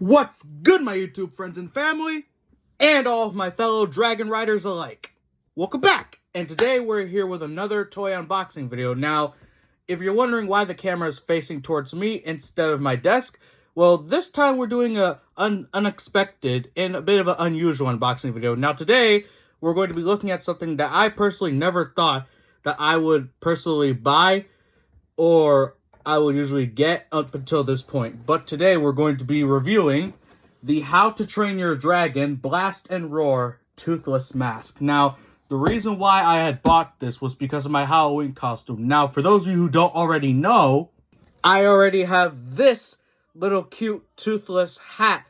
What's good, my YouTube friends and family, and all of my fellow Dragon Riders alike? Welcome back, and today we're here with another toy unboxing video. Now, if you're wondering why the camera is facing towards me instead of my desk, well, this time we're doing an unexpected and a bit of an unusual unboxing video. Now, today we're going to be looking at something that I personally never thought that I would personally buy or I will usually get up until this point. But today we're going to be reviewing the How to Train Your Dragon Blast and Roar Toothless Mask. Now, the reason why I had bought this was because of my Halloween costume. Now, for those of you who don't already know, I already have this little cute Toothless hat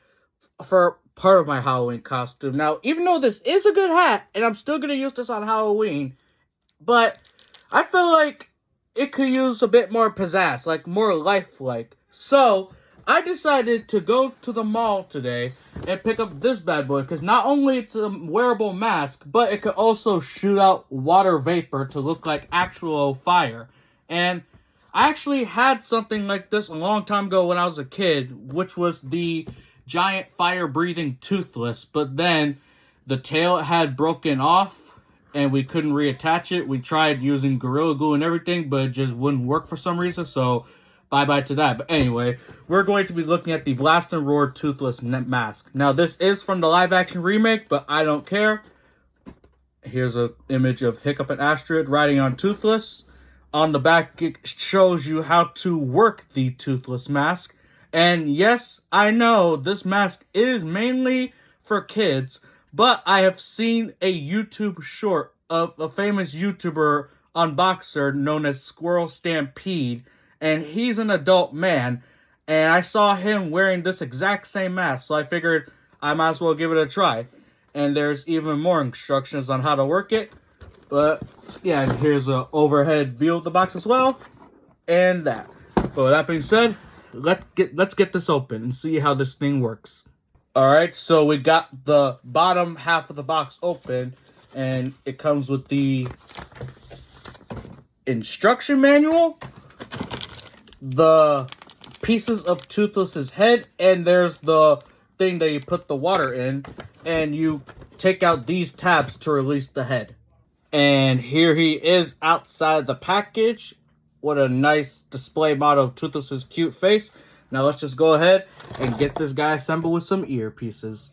for part of my Halloween costume. Now, even though this is a good hat, and I'm still going to use this on Halloween, but I feel like it could use a bit more pizzazz, like more lifelike. So, I decided to go to the mall today and pick up this bad boy, because not only it's a wearable mask, but it could also shoot out water vapor to look like actual fire. And I actually had something like this a long time ago when I was a kid, which was the giant fire-breathing Toothless, but then the tail had broken off, and we couldn't reattach it. We tried using Gorilla Glue and everything, but it just wouldn't work for some reason, so bye-bye to that. But anyway, we're going to be looking at the Blast and Roar Toothless Mask. Now, this is from the live-action remake, but I don't care. Here's an image of Hiccup and Astrid riding on Toothless. On the back, it shows you how to work the Toothless Mask. And yes, I know this mask is mainly for kids, but I have seen a YouTube short of a famous YouTuber unboxer known as Squirrel Stampede, and he's an adult man, and I saw him wearing this exact same mask, so I figured I might as well give it a try. And there's even more instructions on how to work it, but yeah, and here's an overhead view of the box as well, and that. But with that being said, let's get this open and see how this thing works. Alright, so we got the bottom half of the box open, and it comes with the instruction manual, the pieces of Toothless's head, and there's the thing that you put the water in, and you take out these tabs to release the head. And here he is outside the package with a nice display model of Toothless's cute face. Now let's just go ahead and get this guy assembled with some earpieces.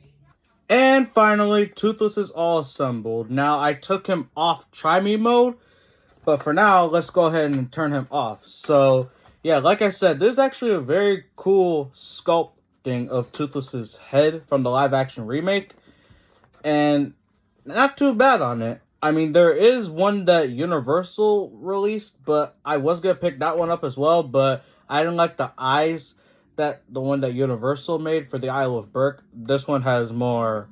And finally, Toothless is all assembled. Now I took him off try me mode, but for now, let's go ahead and turn him off. So yeah, like I said, this is actually a very cool sculpting of Toothless's head from the live action remake. And not too bad on it. I mean, there is one that Universal released, but I was going to pick that one up as well, but I didn't like the eyes that the one that Universal made for the Isle of Berk. This one has more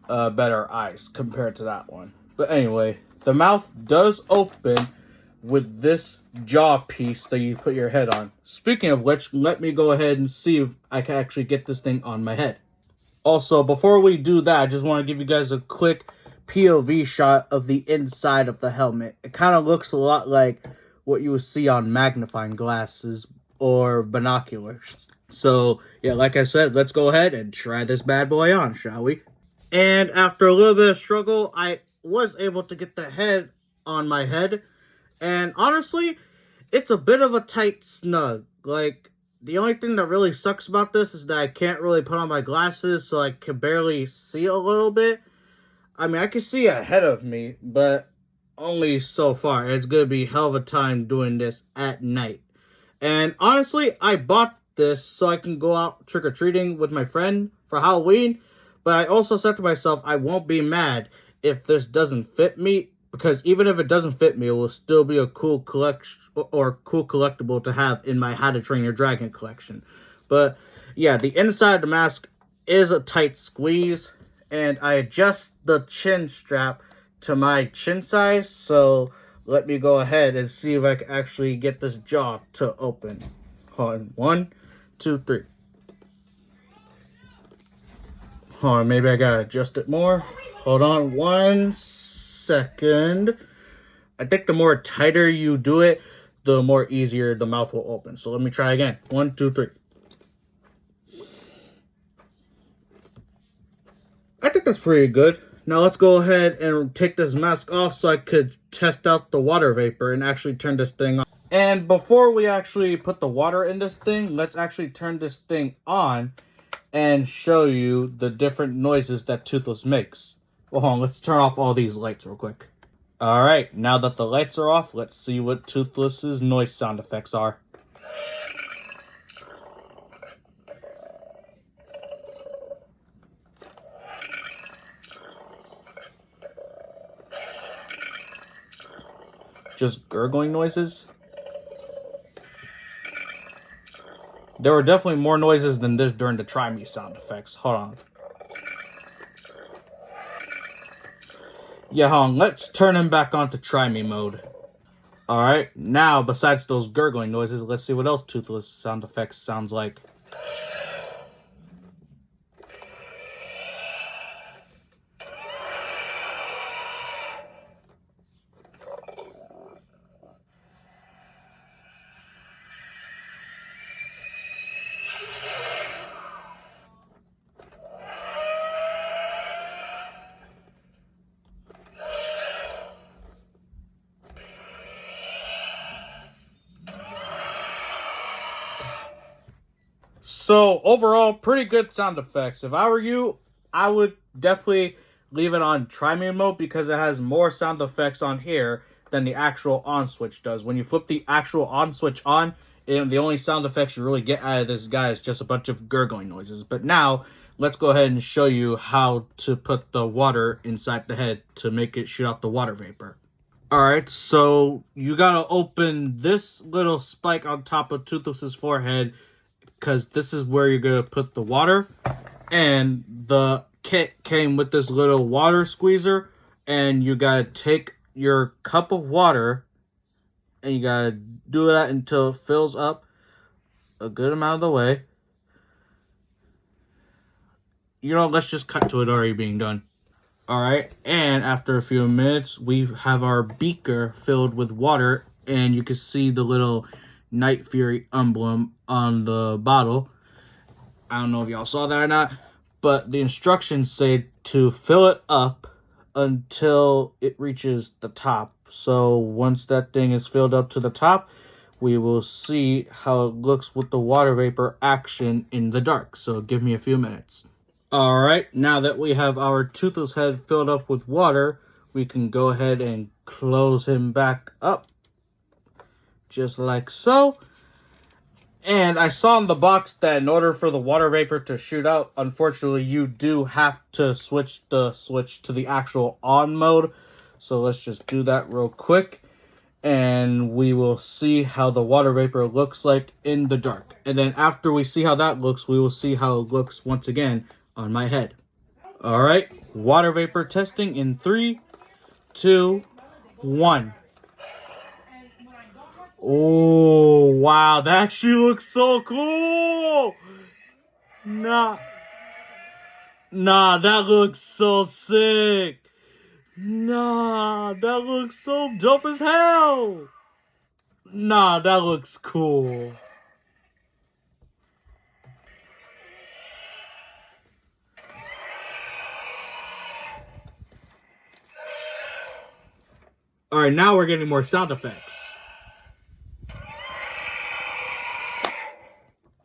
better eyes compared to that one. But anyway, the mouth does open with this jaw piece that you put your head on. Speaking of which, let me go ahead and see if I can actually get this thing on my head. Also, before we do that, I just want to give you guys a quick POV shot of the inside of the helmet. It kind of looks a lot like what you would see on magnifying glasses or binoculars. So, yeah, like I said, let's go ahead and try this bad boy on, shall we? And after a little bit of struggle, I was able to get the head on my head. And honestly, it's a bit of a tight snug. Like, the only thing that really sucks about this is that I can't really put on my glasses, so I can barely see a little bit. I mean, I can see ahead of me, but only so far. It's going to be a hell of a time doing this at night. And honestly, I bought this so I can go out trick-or-treating with my friend for Halloween. But I also said to myself, I won't be mad if this doesn't fit me. Because even if it doesn't fit me, it will still be a cool collection or cool collectible to have in my How to Train Your Dragon collection. But yeah, the inside of the mask is a tight squeeze. And I adjust the chin strap to my chin size, so let me go ahead and see if I can actually get this jaw to open. Hold on, 1, 2, 3. Hold on, maybe I gotta adjust it more. Hold on 1 second. I think the more tighter you do it, the more easier the mouth will open. So let me try again. 1, 2, 3. think that's pretty good. Now let's go ahead and take this mask off so I could test out the water vapor and actually turn this thing on. And before we actually put the water in this thing, let's actually turn this thing on and show you the different noises that Toothless makes. Well, hold on, let's turn off all these lights real quick. Alright, now that the lights are off, let's see what Toothless's noise sound effects are. Just gurgling noises. There were definitely more noises than this during the Try Me sound effects. Hold on. Yeah, hold on. Let's turn him back on to Try Me mode. Alright, now besides those gurgling noises, let's see what else Toothless sound effects sounds like. So, overall, pretty good sound effects. If I were you, I would definitely leave it on Try Me mode because it has more sound effects on here than the actual on switch does. When you flip the actual on switch on, the only sound effects you really get out of this guy is just a bunch of gurgling noises. But now, let's go ahead and show you how to put the water inside the head to make it shoot out the water vapor. Alright, so you gotta open this little spike on top of Toothless's forehead, because this is where you're going to put the water. And the kit came with this little water squeezer. And you got to take your cup of water and you got to do that until it fills up a good amount of the way. You know, let's just cut to it already being done. Alright, and after a few minutes, we have our beaker filled with water. And you can see the little Night Fury emblem on the bottle. I don't know if y'all saw that or not, but the instructions say to fill it up until it reaches the top. So once that thing is filled up to the top, we will see how it looks with the water vapor action in the dark. So give me a few minutes. Alright, now that we have our Toothless head filled up with water, we can go ahead and close him back up. Just like so. And I saw in the box that in order for the water vapor to shoot out, unfortunately, you do have to switch to the actual on mode. So let's just do that real quick. And we will see how the water vapor looks like in the dark. And then after we see how that looks, we will see how it looks once again on my head. Alright, water vapor testing in 3, 2, 1. Oh, wow, that actually looks so cool! Nah, that looks so sick! Nah, that looks so dope as hell! Nah, that looks cool. Alright, now we're getting more sound effects.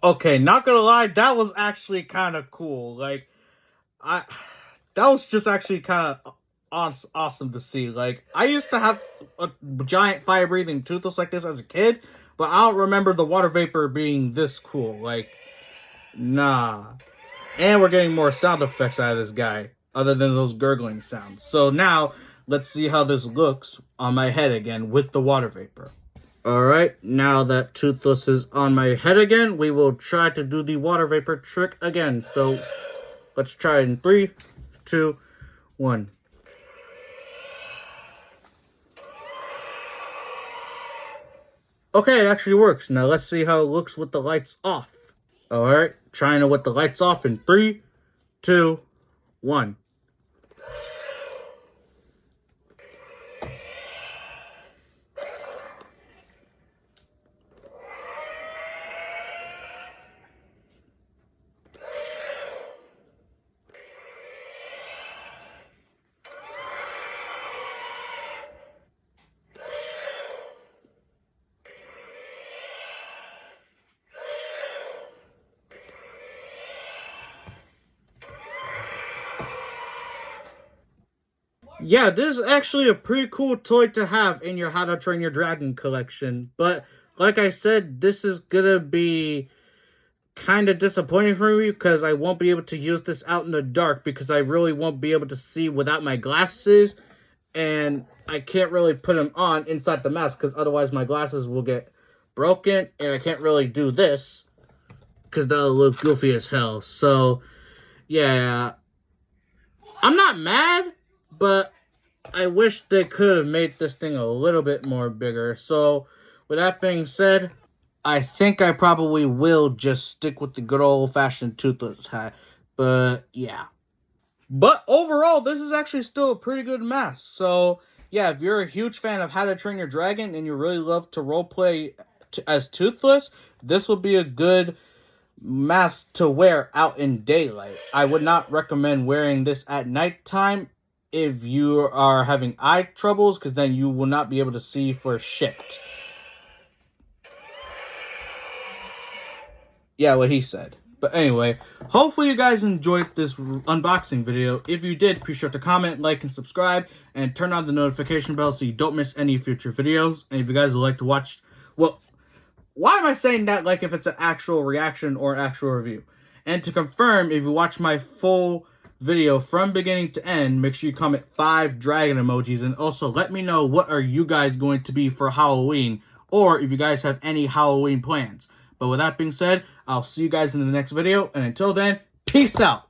Okay, not gonna lie, that was actually kind of cool. Like, that was just actually kind of awesome to see. Like, I used to have a giant fire-breathing Toothless like this as a kid, but I don't remember the water vapor being this cool. Like, nah. And we're getting more sound effects out of this guy, other than those gurgling sounds. So now, let's see how this looks on my head again with the water vapor. Alright, now that Toothless is on my head again, we will try to do the water vapor trick again. So, let's try it in 3, 2, 1. Okay, it actually works. Now let's see how it looks with the lights off. Alright, trying it with the lights off in 3, 2, 1. Yeah, this is actually a pretty cool toy to have in your How to Train Your Dragon collection. But like I said, this is gonna be kind of disappointing for me because I won't be able to use this out in the dark because I really won't be able to see without my glasses, and I can't really put them on inside the mask because otherwise my glasses will get broken, and I can't really do this because that'll look goofy as hell. So yeah, I'm not mad, but I wish they could have made this thing a little bit more bigger. So with that being said, I think I probably will just stick with the good old-fashioned Toothless hat. But, yeah. But overall, this is actually still a pretty good mask. So, yeah, if you're a huge fan of How to Train Your Dragon and you really love to roleplay as Toothless, this will be a good mask to wear out in daylight. I would not recommend wearing this at nighttime if you are having eye troubles, because then you will not be able to see for shit. Yeah, what he said. But anyway, hopefully you guys enjoyed this unboxing video. If you did, be sure to comment, like, and subscribe, and turn on the notification bell so you don't miss any future videos. And if you guys would like to watch, well, why am I saying that like if it's an actual reaction or an actual review? And to confirm, if you watch my full video from beginning to end, make sure you comment 5 dragon emojis, and also let me know what are you guys going to be for Halloween, or if you guys have any Halloween plans. But with that being said, I'll see you guys in the next video, and until then, peace out!